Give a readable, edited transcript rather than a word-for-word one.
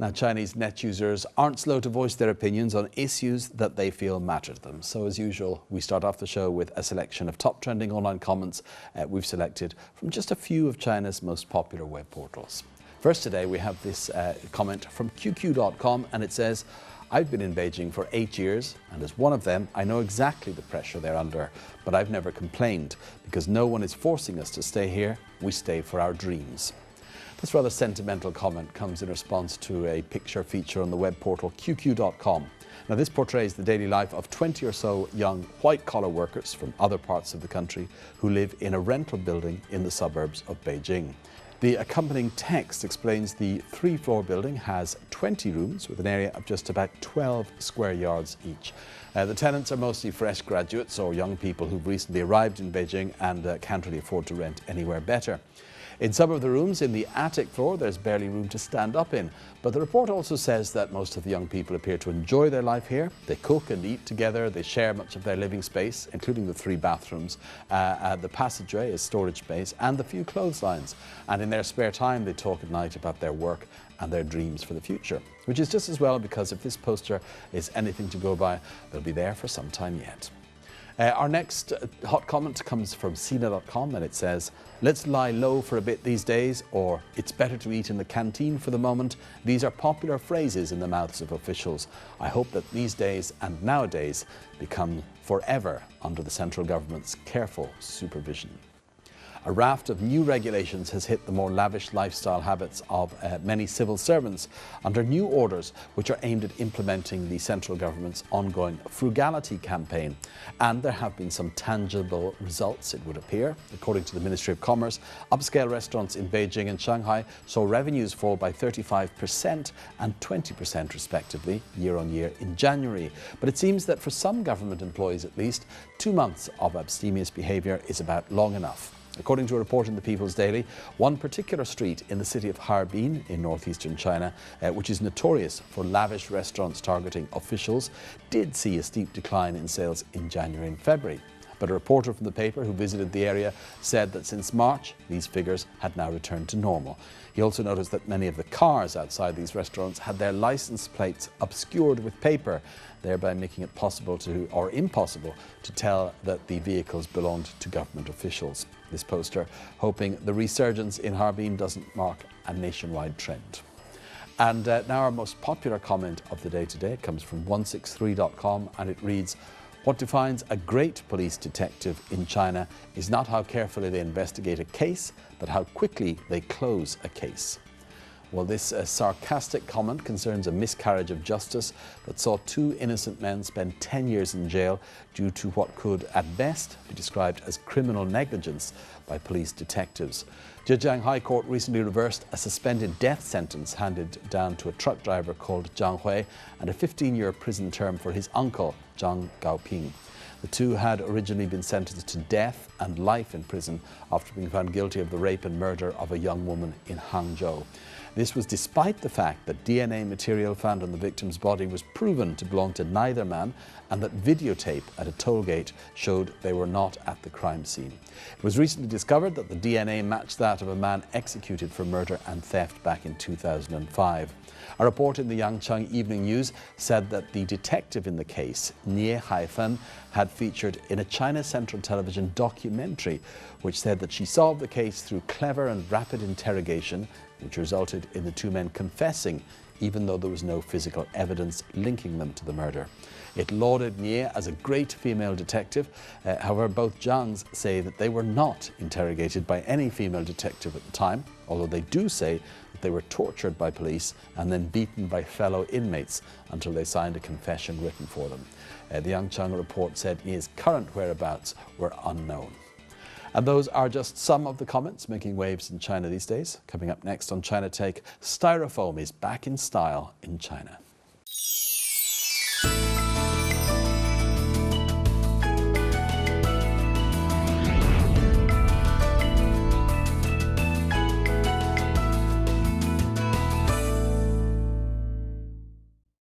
Now, Chinese net users aren't slow to voice their opinions on issues that they feel matter to them. So, as usual, we start off the show with a selection of top trending online comments we've selected from just a few of China's most popular web portals. First today, we have this comment from QQ.com, and it says, "I've been in Beijing for 8 years, and as one of them, I know exactly the pressure they're under, but I've never complained because no one is forcing us to stay here. We stay for our dreams." This rather sentimental comment comes in response to a picture feature on the web portal QQ.com. Now, this portrays the daily life of 20 or so young white-collar workers from other parts of the country who live in a rental building in the suburbs of Beijing. The accompanying text explains the 3-floor building has 20 rooms with an area of just about 12 square yards each. The tenants are mostly fresh graduates or young people who've recently arrived in Beijing and can't really afford to rent anywhere better. In some of the rooms in the attic floor, there's barely room to stand up in. But the report also says that most of the young people appear to enjoy their life here. They cook and eat together. They share much of their living space, including the 3 bathrooms. The passageway is storage space and the few clotheslines. And in their spare time, they talk at night about their work and their dreams for the future, which is just as well, because if this poster is anything to go by, they'll be there for some time yet. Our next hot comment comes from Sina.com, and it says, "Let's lie low for a bit these days," or "It's better to eat in the canteen for the moment." These are popular phrases in the mouths of officials. I hope that these days and nowadays become forever under the central government's careful supervision. A raft of new regulations has hit the more lavish lifestyle habits of many civil servants under new orders which are aimed at implementing the central government's ongoing frugality campaign. And there have been some tangible results, it would appear. According to the Ministry of Commerce, upscale restaurants in Beijing and Shanghai saw revenues fall by 35% and 20% respectively year on year in January. But it seems that for some government employees at least, 2 months of abstemious behaviour is about long enough. According to a report in the People's Daily, one particular street in the city of Harbin in northeastern China, which is notorious for lavish restaurants targeting officials, did see a steep decline in sales in January and February. But a reporter from the paper who visited the area said that since March, these figures had now returned to normal. He also noticed that many of the cars outside these restaurants had their license plates obscured with paper, thereby making it possible to, or impossible, to tell that the vehicles belonged to government officials. This poster hoping the resurgence in Harbin doesn't mark a nationwide trend. And now our most popular comment of the day today comes from 163.com, and it reads, "What defines a great police detective in China is not how carefully they investigate a case, but how quickly they close a case." Well, this sarcastic comment concerns a miscarriage of justice that saw 2 innocent men spend 10 years in jail due to what could, at best, be described as criminal negligence by police detectives. Zhejiang High Court recently reversed a suspended death sentence handed down to a truck driver called Zhang Hui and a 15-year prison term for his uncle, Zhang Gaoping. The 2 had originally been sentenced to death and life in prison after being found guilty of the rape and murder of a young woman in Hangzhou. This was despite the fact that DNA material found on the victim's body was proven to belong to neither man, and that videotape at a toll gate showed they were not at the crime scene. It was recently discovered that the DNA matched that of a man executed for murder and theft back in 2005. A report in the Yangcheng Evening News said that the detective in the case, Nie Haifen, had featured in a China Central Television documentary which said that she solved the case through clever and rapid interrogation, which resulted in the 2 men confessing, even though there was no physical evidence linking them to the murder. It lauded Nie as a great female detective. However, both Zhangs say that they were not interrogated by any female detective at the time, although they do say that they were tortured by police and then beaten by fellow inmates until they signed a confession written for them. The Yangcheng report said Nie's current whereabouts were unknown. And those are just some of the comments making waves in China these days. Coming up next on China Take, styrofoam is back in style in China.